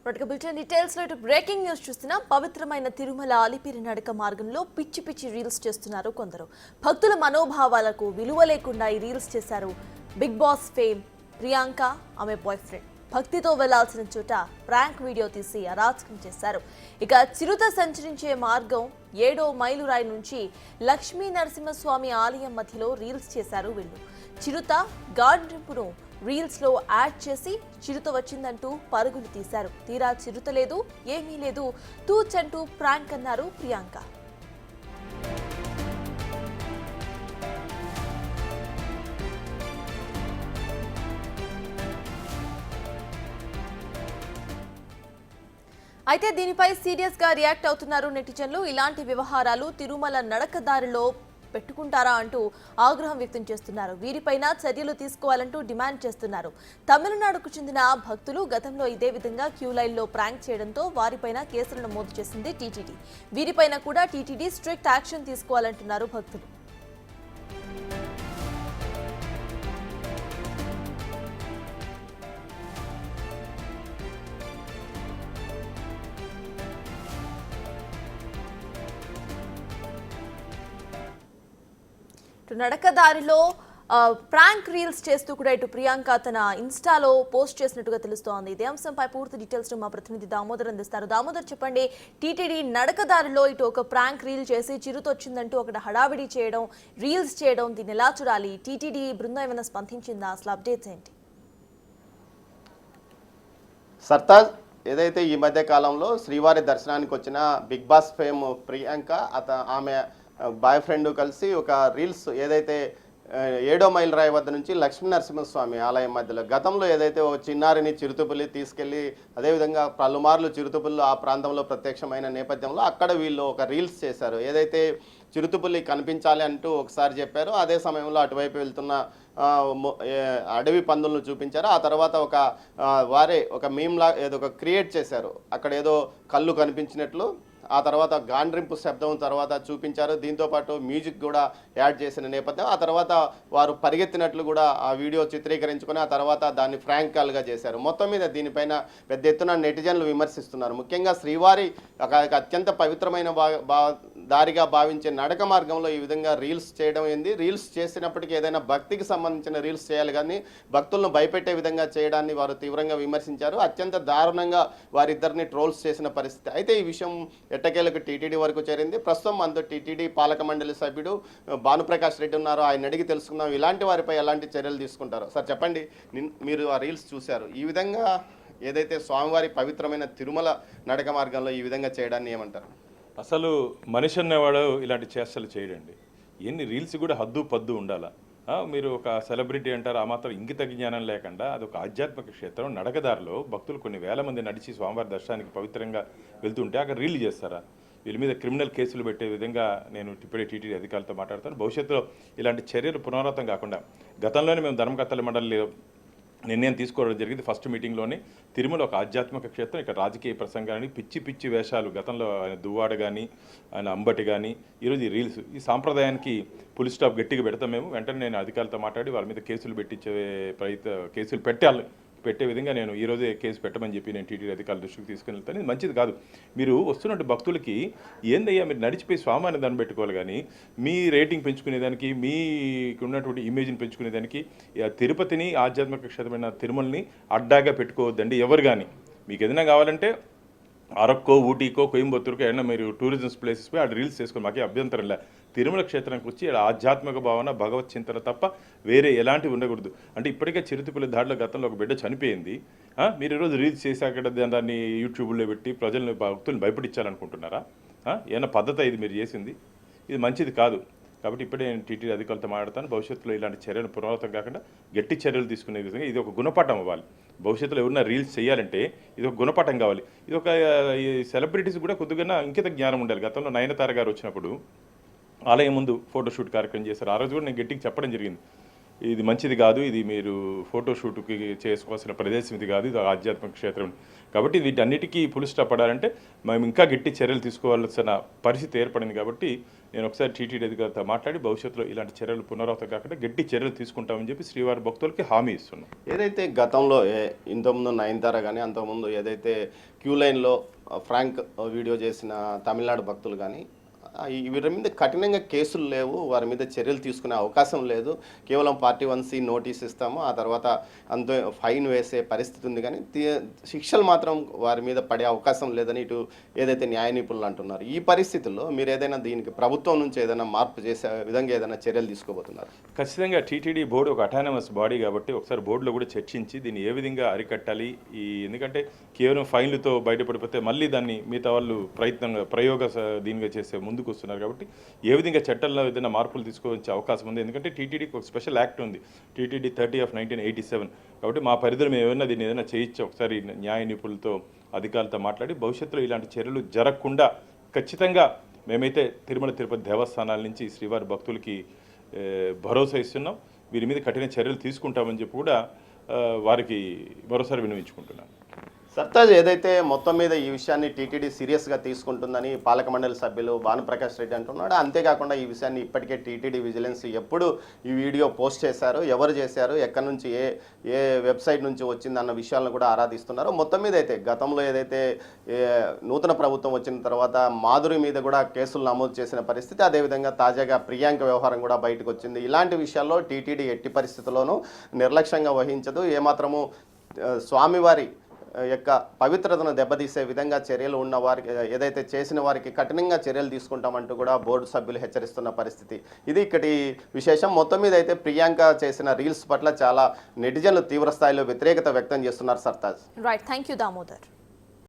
Bulletin details లో breaking news చూస్తున్నాం. పవిత్రమైన తిరుమల అలిపిరి నడక మార్గంలో పిచ్చి పిచ్చి రీల్స్ చేస్తున్నారు కొందరు. భక్తుల మనోభావాలకు విలువ లేకుండా ఈ రీల్స్ చేశారు. బిగ్ బాస్ ఫేమ్ ప్రియాంక ఆమె బాయ్ ఫ్రెండ్ భక్తితో వెళ్లాల్సిన చోట ప్రాంక్ వీడియో తీసి అరాచకం చేశారు. ఇక చిరుత సంచరించే మార్గం 7వ మైలురాయి నుంచి లక్ష్మీ నరసింహస్వామి ఆలయం మధ్యలో రీల్స్ చేశారు వీళ్ళు. చిరుత గాండ్రింపును రీల్స్ లో యాడ్ చేసి చిరుత వచ్చిందంటూ పరుగులు తీశారు. తీరా చిరుత లేదు, ఏమీ లేదు, తూచంటూ ప్రాంక్ అన్నారు ప్రియాంక. అయితే దీనిపై సీరియస్ గా రియాక్ట్ అవుతున్నారు నెటిజన్లు. ఇలాంటి వ్యవహారాలు తిరుమల నడకదారిలో పెట్టుకుంటారా అంటూ ఆగ్రహం వ్యక్తం చేస్తున్నారు. వీరిపైన చర్యలు తీసుకోవాలంటూ డిమాండ్ చేస్తున్నారు. తమిళనాడుకు చెందిన భక్తులు గతంలో ఇదే విధంగా క్యూ లైన్ లో ప్రాంక్ చేయడంతో వారిపైన కేసులు నమోదు చేసింది టీటీడీ. వీరిపైన కూడా టీటీడీ స్ట్రిక్ట్ యాక్షన్ తీసుకోవాలంటున్నారు భక్తులు. నడకదారిలో ప్రాంక్ రీల్స్ చేస్తూ కూడా ఇటు ప్రియాంక తన ఇన్స్టాలో పోస్ట్ చేసినట్టుగా తెలుస్తోంది. ఇదే అంశంపై పూర్తి డీటెయిల్స్ మా ప్రతినిధి దామోదర్ అందిస్తారు. దామోదర్, చెప్పండి, టీటీడీ నడకదారిలో ఇటు ఒక ప్రాంక్ రీల్ చేసి చిరుతొచ్చిందంటూ అక్కడ హడావిడి చేయడం, రీల్స్ చేయడం, దీన్ని ఎలా చూడాలి? టీటీడీ బృందం ఏమైనా స్పందించిందా? అసలు అప్డేట్స్ ఏంటి? సర్తాజ్, ఏదైతే ఈ మధ్య కాలంలో శ్రీవారి దర్శనానికి వచ్చిన బిగ్ బాస్ ఫేమ్ ప్రియాంక ఆమె బాయ్ ఫ్రెండ్ కలిసి ఒక రీల్స్ ఏదైతే 7వ మైల్ రాయి వద్ద నుంచి లక్ష్మీ నరసింహస్వామి ఆలయం మధ్యలో గతంలో ఏదైతే ఓ చిన్నారిని చిరుతపులి తీసుకెళ్లి అదేవిధంగా పలుమార్లు చిరుతపుల్లు ఆ ప్రాంతంలో ప్రత్యక్షమైన నేపథ్యంలో అక్కడ వీళ్ళు ఒక రీల్స్ చేశారు. ఏదైతే చిరుతపులి కనిపించాలి అంటూ ఒకసారి చెప్పారు, అదే సమయంలో అటువైపు వెళ్తున్న అడవి పందులను చూపించారు. ఆ తర్వాత వారే ఒక మీమ్లా ఏదో ఒక క్రియేట్ చేశారు. అక్కడ ఏదో కళ్ళు కనిపించినట్లు, ఆ తర్వాత గాండ్రింపు శబ్దం తర్వాత చూపించారు. దీంతోపాటు మ్యూజిక్ కూడా యాడ్ చేసిన నేపథ్యం. ఆ తర్వాత వారు పరిగెత్తినట్లు కూడా ఆ వీడియో చిత్రీకరించుకొని ఆ తర్వాత దాన్ని ఫ్రాంక్ కాల్గా చేశారు. మొత్తం మీద దీనిపైన పెద్ద ఎత్తున నెటిజన్లు విమర్శిస్తున్నారు. ముఖ్యంగా శ్రీవారి అత్యంత పవిత్రమైన దారిగా భావించే నడక మార్గంలో ఈ విధంగా రీల్స్ చేయడం ఏంది? రీల్స్ చేసినప్పటికీ ఏదైనా భక్తికి సంబంధించిన రీల్స్ చేయాలి, కానీ భక్తులను భయపెట్టే విధంగా చేయడాన్ని వారు తీవ్రంగా విమర్శించారు. అత్యంత దారుణంగా వారిద్దరిని ట్రోల్స్ చేసిన పరిస్థితి. అయితే ఈ విషయం ఎట్టకేలకు టీటీడీ వరకు చేరింది. ప్రస్తుతం మనతో టీటీడీ పాలక మండలి సభ్యుడు భానుప్రకాష్ రెడ్డి ఉన్నారు. ఆయన అడిగి తెలుసుకుందాం ఇలాంటి వారిపై ఎలాంటి చర్యలు తీసుకుంటారో. సార్ చెప్పండి, మీరు ఆ రీల్స్ చూశారు, ఈ విధంగా ఏదైతే స్వామివారి పవిత్రమైన తిరుమల నడక మార్గంలో ఈ విధంగా చేయడాన్ని ఏమంటారు? అసలు మనిషి అన్నవాడు ఇలాంటి చేష్టలు చేయడండి. ఎన్ని రీల్స్ కూడా హద్దు పద్దు ఉండాలా? మీరు ఒక సెలబ్రిటీ అంటారు, ఆ మాత్రం ఇంగిత జ్ఞానం లేకుండా అది ఒక ఆధ్యాత్మిక క్షేత్రం. నడకదారిలో భక్తులు కొన్ని వేల మంది నడిచి స్వామివారి దర్శనానికి పవిత్రంగా వెళ్తుంటే అక్కడ రీల్ చేస్తారా? వీళ్ళ మీద క్రిమినల్ కేసులు పెట్టే విధంగా నేను ఇప్పుడే టీటీడీ అధికారులతో మాట్లాడతాను. భవిష్యత్తులో ఇలాంటి చర్యలు పునరావృతం కాకుండా గతంలోనే మేము ధర్మకర్తల మండలి నిర్ణయం తీసుకోవడం జరిగింది. ఫస్ట్ మీటింగ్లోనే తిరుమల ఒక ఆధ్యాత్మిక క్షేత్రం, ఇక్కడ రాజకీయ ప్రసంగాన్ని పిచ్చి పిచ్చి వేషాలు, గతంలో ఆయన దువ్వాడ కానీ ఆయన అంబటి కానీ, ఈరోజు ఈ రీల్స్, ఈ సాంప్రదాయానికి పులి స్టాప్ గట్టిగా పెడతాం మేము. వెంటనే నేను అధికారులతో మాట్లాడి వాళ్ళ మీద కేసులు కేసులు పెట్టే విధంగా నేను ఈరోజే కేసు పెట్టమని చెప్పి నేను టీటీడీ అధికారుల దృష్టికి తీసుకుని వెళ్తాను. ఇది మంచిది కాదు. మీరు వస్తున్నట్టు భక్తులకి ఏందయ్యా, మీరు నడిచిపోయి స్వామిని దాన్ని పెట్టుకోవాలి, కానీ మీ రేటింగ్ పెంచుకునేదానికి, మీకు ఉన్నటువంటి ఇమేజ్ని పెంచుకునేదానికి తిరుపతిని ఆధ్యాత్మిక క్షేత్రమైన తిరుమలని అడ్డాగా పెట్టుకోవద్దండి ఎవరు. కానీ మీకు ఏదైనా కావాలంటే అరక్కో, ఊటీకో, కోయంబత్తూరుకో ఏదైనా మీరు టూరిజం ప్లేసెస్ పోయి ఆడ రీల్స్ చేసుకొని మాకే అభ్యంతరం లే. తిరుమల క్షేత్రానికి వచ్చి ఆధ్యాత్మిక భావన, భగవత్ చింతన తప్ప వేరే ఎలాంటివి ఉండకూడదు. అంటే ఇప్పటికే చిరుతపులి దాడిలో గతంలో ఒక బిడ్డ చనిపోయింది. మీరు ఈరోజు రీల్స్ చేసి అక్కడ దాన్ని యూట్యూబ్లో పెట్టి ప్రజలను భక్తులను భయపడించాలనుకుంటున్నారా? ఏమైనా పద్ధతి ఇది మీరు చేసింది? ఇది మంచిది కాదు. కాబట్టి ఇప్పుడే నేను టీటీడీ అధికారులతో మాట్లాడతాను. భవిష్యత్తులో ఇలాంటి చర్యలు పునరావృతం కాకుండా గట్టి చర్యలు తీసుకునే విధంగా ఇది ఒక గుణపాఠం అవ్వాలి. భవిష్యత్తులో ఎవరైనా రీల్స్ చేయాలంటే ఇది ఒక గుణపాఠం కావాలి. ఇది ఒక సెలబ్రిటీస్ కూడా కొద్దిగా ఇంకిత జ్ఞానం ఉండాలి. గతంలో నయనతార గారు వచ్చినప్పుడు ఆలయం ముందు ఫోటోషూట్ కార్యక్రమం చేశారు. ఆ రోజు కూడా నేను గట్టిగా చెప్పడం జరిగింది, ఇది మంచిది కాదు, ఇది మీరు ఫోటోషూట్కి చేసుకోవాల్సిన ప్రదేశం ఇది కాదు, ఇది ఆధ్యాత్మిక క్షేత్రం. కాబట్టి వీటన్నిటికీ పులి స్టాప్ పడాలంటే మేము ఇంకా గట్టి చర్యలు తీసుకోవాల్సిన పరిస్థితి ఏర్పడింది. కాబట్టి నేను ఒకసారి టీటీడీ అధికారితో మాట్లాడి భవిష్యత్తులో ఇలాంటి చర్యలు పునరావృతం కాకుండా గట్టి చర్యలు తీసుకుంటామని చెప్పి శ్రీవారి భక్తులకి హామీ ఇస్తున్నాం. ఏదైతే గతంలో ఇంతకుముందు నయనతార కానీ అంతకుముందు ఏదైతే క్యూ లైన్లో ఫ్రాంక్ వీడియో చేసిన తమిళనాడు భక్తులు కానీ వీరి మీద కఠినంగా కేసులు లేవు, వారి మీద చర్యలు తీసుకునే అవకాశం లేదు. కేవలం పార్టీ 1C నోటీస్ ఇస్తాము, ఆ తర్వాత అంత ఫైన్ వేసే పరిస్థితి ఉంది. కానీ శిక్షలు మాత్రం వారి మీద పడే అవకాశం లేదని ఇటు ఏదైతే న్యాయ నిపుణులు అంటున్నారు. ఈ పరిస్థితుల్లో మీరు ఏదైనా దీనికి ప్రభుత్వం నుంచి ఏదైనా మార్పు చేసే విధంగా ఏదైనా చర్యలు తీసుకోబోతున్నారు? ఖచ్చితంగా టీటీడీ బోర్డు ఒక అటానమస్ బాడీ కాబట్టి ఒకసారి బోర్డులో కూడా చర్చించి దీన్ని ఏ విధంగా అరికట్టాలి. ఎందుకంటే కేవలం ఫైన్లతో బయటపడిపోతే మళ్ళీ దాన్ని మిగతా వాళ్ళు దీనిగా చేసే ముందుకు వస్తున్నారు. కాబట్టి ఏ విధంగా చట్టాల్లో ఏదైనా మార్పులు తీసుకొచ్చే అవకాశం ఉంది. ఎందుకంటే టీటీడీకి ఒక స్పెషల్ యాక్ట్ ఉంది, టీటీడీ 30/1987. కాబట్టి మా పరిధిలో మేము దీన్ని ఏదైనా చేయించి ఒకసారి న్యాయ నిపుణులతో అధికారులతో మాట్లాడి భవిష్యత్తులో ఇలాంటి చర్యలు జరగకుండా ఖచ్చితంగా మేమైతే తిరుమల తిరుపతి దేవస్థానాల నుంచి శ్రీవారి భక్తులకి భరోసా ఇస్తున్నాం. వీరి మీద కఠిన చర్యలు తీసుకుంటామని చెప్పి కూడా వారికి మరోసారి విన్నవించుకుంటున్నాను. సర్తాజ్, ఏదైతే మొత్తం మీద ఈ విషయాన్ని టీటీడీ సీరియస్గా తీసుకుంటుందని పాలక మండలి సభ్యులు భానుప్రకాష్ రెడ్డి అంటున్నాడు. అంతేకాకుండా ఈ విషయాన్ని ఇప్పటికే టీటీడీ విజిలెన్స్ ఎప్పుడు ఈ వీడియో పోస్ట్ చేశారు, ఎవరు చేశారు, ఎక్కడి నుంచి ఏ వెబ్సైట్ నుంచి వచ్చిందన్న విషయాలను కూడా ఆరాధిస్తున్నారు. మొత్తం మీద అయితే గతంలో ఏదైతే నూతన ప్రభుత్వం వచ్చిన తర్వాత మాధురి మీద కూడా కేసులు నమోదు చేసిన పరిస్థితి, అదేవిధంగా తాజాగా ప్రియాంక వ్యవహారం కూడా బయటకు వచ్చింది. ఇలాంటి విషయాల్లో టీటీడీ ఎట్టి పరిస్థితుల్లోనూ నిర్లక్ష్యంగా వహించదు. ఏమాత్రము స్వామివారి యొక్క పవిత్రతను దెబ్బతీసే విధంగా చర్యలు ఉన్న వారికి, ఏదైతే చేసిన వారికి కఠినంగా చర్యలు తీసుకుంటామంటూ కూడా బోర్డు సభ్యులు హెచ్చరిస్తున్న పరిస్థితి. ఇది ఇక్కడి విశేషం. మొత్తం మీద అయితే ప్రియాంక చేసిన రీల్స్ పట్ల చాలా నెటిజన్లు తీవ్ర స్థాయిలో వ్యతిరేకత వ్యక్తం చేస్తున్నారు. Sartaj. Right, thank you Damodar.